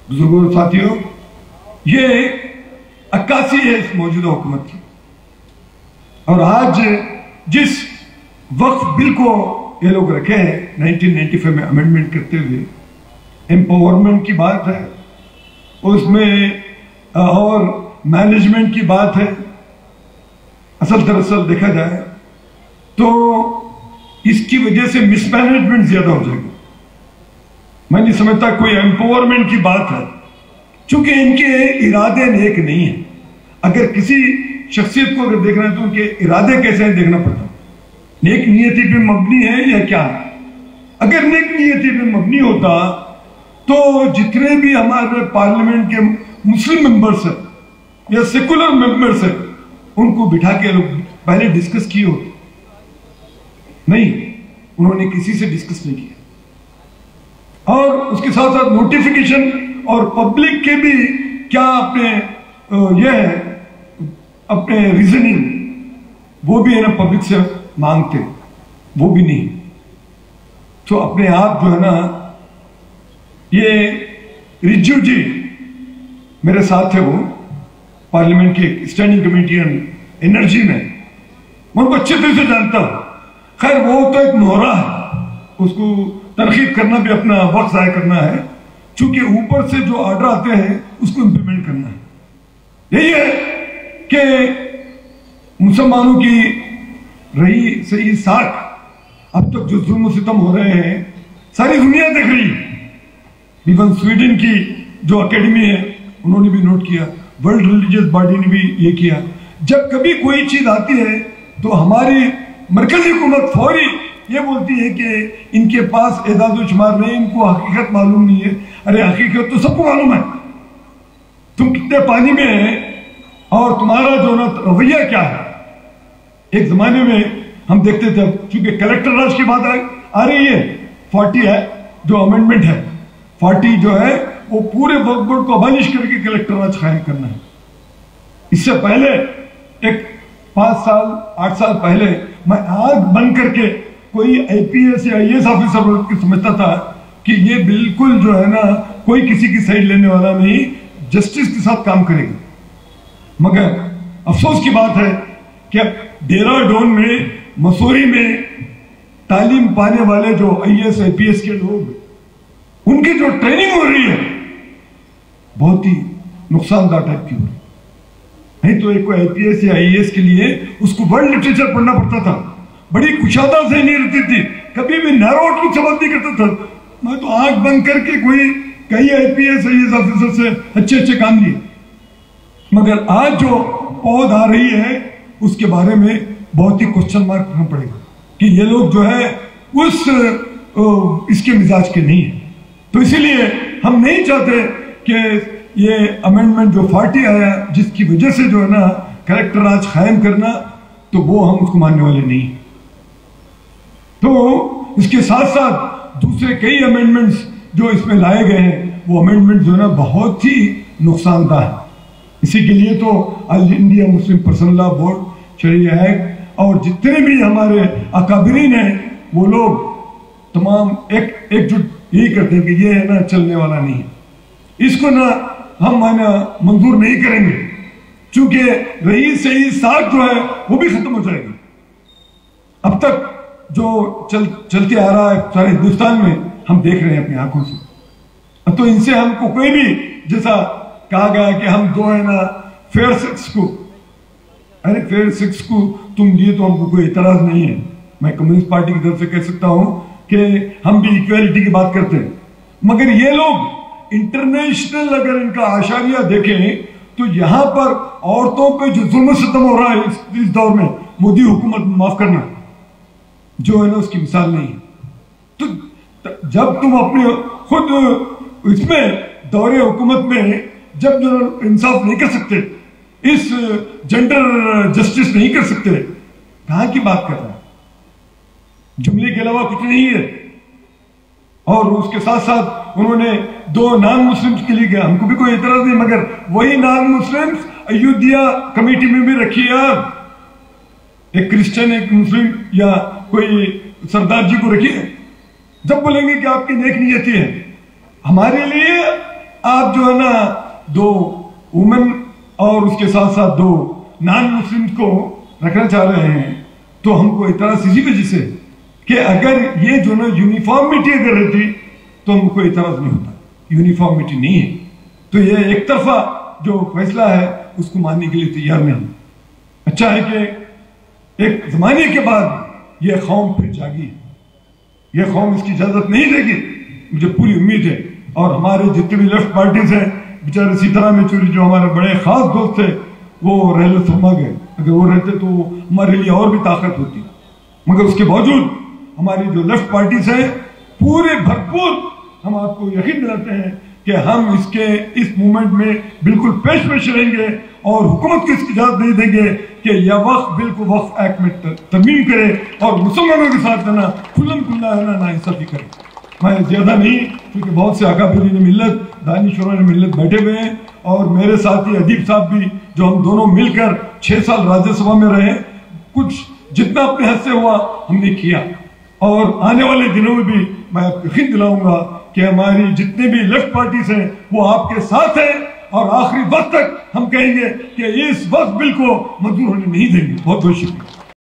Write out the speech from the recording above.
बुजुर्गों और साथियों, ये 81 है इस मौजूदा हुकूमत की। और आज जिस वक्फ बिल को ये लोग रखे हैं 1995 में अमेंडमेंट करते हुए, एम्पावरमेंट की बात है उसमें और मैनेजमेंट की बात है। असल दरअसल देखा जाए तो इसकी वजह से मिसमैनेजमेंट ज्यादा हो जाएगी। मैं नहीं समझता कोई एम्पावरमेंट की बात है, क्योंकि इनके इरादे नेक नहीं है। अगर किसी शख्सियत को अगर देखना है तो उनके इरादे कैसे हैं देखना पड़ता है, नेक नियति पे मबनी है या क्या है। अगर नेक नियति पे मबनी होता तो जितने भी हमारे पार्लियामेंट के मुस्लिम मेंबर्स हैं या सेकुलर मेंबर्स हैं उनको बिठा के लोग पहले डिस्कस किए होते। नहीं, उन्होंने किसी से डिस्कस नहीं किया। और उसके साथ साथ नोटिफिकेशन और पब्लिक के भी क्या अपने ये है अपने रीजनिंग वो भी है ना पब्लिक से मांगते, वो भी नहीं। तो अपने आप जो है ना, ये रिज्जू जी मेरे साथ है, वो पार्लियामेंट की स्टैंडिंग कमेटी ऑन एनर्जी में, मैं उनको अच्छे तरह से जानता हूं। खैर वो तो एक नोहरा है, उसको तनकीद करना भी अपना वक्त ज़ाया करना है, चूंकि ऊपर से जो ऑर्डर आते हैं उसको इंप्लीमेंट करना है। यही है कि मुसलमानों की रही सही साख अब तक जो जुल्म सितम हो रहे हैं सारी दुनिया देख रही है। इवन स्वीडन की जो एकेडमी है उन्होंने भी नोट किया, वर्ल्ड रिलीजियस बॉडी ने भी ये किया। जब कभी कोई चीज आती है तो हमारी मरकजी हुकूमत फौरी ये बोलती है कि इनके पास एदाद शुमार नहीं, इनको हकीकत मालूम नहीं है। अरे हकीकत तो सबको मालूम है, तुम कितने पानी में हैं और तुम्हारा जो ना रवैया क्या है। एक जमाने में हम देखते थे, क्योंकि कलेक्टर राज की बात आ रही है, 40 है जो अमेंडमेंट है, 40 जो है वो पूरे वक्फ बोर्ड को अबालिश करके कलेक्टर राज कायम करना है। इससे पहले एक 5 साल 8 साल पहले मैं आग बंद करके कोई आईपीएस या आईएएस ऑफिसर समझता था कि ये बिल्कुल जो है ना कोई किसी की साइड लेने वाला नहीं, जस्टिस के साथ काम करेगा। मगर अफसोस की बात है कि देहरादून में, मसूरी में तालीम पाने वाले जो आईएएस आईपीएस के लोग, उनकी जो ट्रेनिंग हो रही है बहुत ही नुकसानदार टाइप की हो रही है। नहीं तो एक आईपीएस या आईएएस के लिए उसको वर्ल्ड लिटरेचर पढ़ना पड़ता था, बड़ी कुशादा से नहीं रहती थी, कभी भी नैरो आउटलुक समझ नहीं करता था। मैं तो आंख बंद करके कई आईपीएस आईएएस ऑफिसर से अच्छे अच्छे काम लिए। मगर आज जो पौध आ रही है उसके बारे में बहुत ही क्वेश्चन मार्क रखना पड़ेगा कि ये लोग जो है उस इसके मिजाज के नहीं है। तो इसीलिए हम नहीं चाहते कि ये अमेंडमेंट जो 40 आया जिसकी वजह से जो है ना कलेक्टर राज कायम करना, तो वो हम उसको मानने वाले नहीं। तो इसके साथ साथ दूसरे कई अमेंडमेंट्स जो इसमें लाए गए हैं वो अमेंडमेंट जो है ना बहुत ही नुकसानदाह है। इसी के लिए तो all India Muslim personal law board, शरिया एक्ट और जितने भी हमारे अकाबरीन हैं वो लोग तमाम एकजुट यही करते हैं कि ये है ना चलने वाला नहीं है, इसको ना हम माना मंजूर नहीं करेंगे, क्योंकि रही सही साख जो है वो भी खत्म हो जाएगी। अब तक जो चलते आ रहा है सारे हिंदुस्तान में हम देख रहे हैं अपनी आंखों से। तो इनसे हमको कोई भी, जैसा कहा गया कि हम जो है ना फेयर सेक्स को, अरे फेयर सेक्स को तुम दिए तो हमको कोई एतराज नहीं है। मैं कम्युनिस्ट पार्टी की तरफ से कह सकता हूं कि हम भी इक्वालिटी की बात करते हैं, मगर ये लोग इंटरनेशनल अगर इनका आशारिया देखें तो यहां पर औरतों पे जो जुल्म सितम हो रहा है इस दौर में, मोदी हुकूमत माफ करना जो है ना उसकी मिसाल नहीं है। तो जब तुम अपने खुद इसमें दौरे हुकूमत में जब जो इंसाफ नहीं कर सकते, इस जेंडर जस्टिस नहीं कर सकते, कहां की बात कर रहे हैं? जुमले के अलावा कुछ नहीं है। और उसके साथ साथ उन्होंने 2 नॉन मुस्लिम्स के लिए गया, हमको भी कोई एतराज नहीं, मगर वही नॉन मुस्लिम्स अयोध्या कमेटी में भी रखी है। एक क्रिश्चियन एक मुस्लिम या कोई सरदार जी को रखिए। जब बोलेंगे कि आपकी नेक नियति है, हमारे लिए آپ جو ہے نا 2 وومن اور اس کے ساتھ ساتھ 2 نان مسلم کو رکھنا چاہ رہے ہیں، تو ہم کو اعتراض اسی وجہ سے کہ اگر یہ جو نا یونیفارمٹی اگر رہتی تو ہم کو اعتراض نہیں ہوتا. یونیفارمٹی نہیں ہے تو یہ ایک طرفہ جو فیصلہ ہے اس کو ماننے کے لیے تیار نہیں. اچھا ہے کہ ایک زمانے کے بعد یہ قوم پھر جاگی، یہ قوم اس کی اجازت نہیں دے گی، مجھے پوری امید ہے. اور ہمارے جتنے بھی لیفٹ پارٹیز ہیں بیچارے سیتارام یچوری جو ہمارے بڑے خاص دوست تھے وہ رحلت فرما گئے، اگر وہ رہتے تو ہمارے لیے اور بھی طاقت ہوتی. مگر اس کے باوجود ہماری جو لیفٹ پارٹیز ہیں پورے بھرپور ہم آپ کو یقین دلاتے ہیں کہ ہم اس موومنٹ میں بالکل پیش رہیں گے اور حکومت کو اس کی اجازت نہیں دیں گے کہ یہ بالکل وقف ایکٹ میں ترمیم کرے اور مسلمانوں کے ساتھ نا کھلم کھلا ہے نا ناانصافی کرے. میں زیادہ نہیں، کیونکہ بہت سے اکابرین ملت دانشوران ملت بیٹھے ہوئے ہیں اور میرے ساتھی ادیب صاحب بھی جو ہم دونوں مل کر 6 سال راجیہ سبھا میں رہے، کچھ جتنا اپنے حد سے ہوا ہم نے کیا. اور آنے والے دنوں میں بھی میں آپ کو یقین دلاؤں گا کہ ہماری جتنے بھی لیفٹ پارٹیز ہیں وہ آپ کے ساتھ ہیں اور آخری وقت تک ہم کہیں گے کہ اس وقت بل کو منظور ہونے نہیں دیں گے. بہت بہت شکریہ.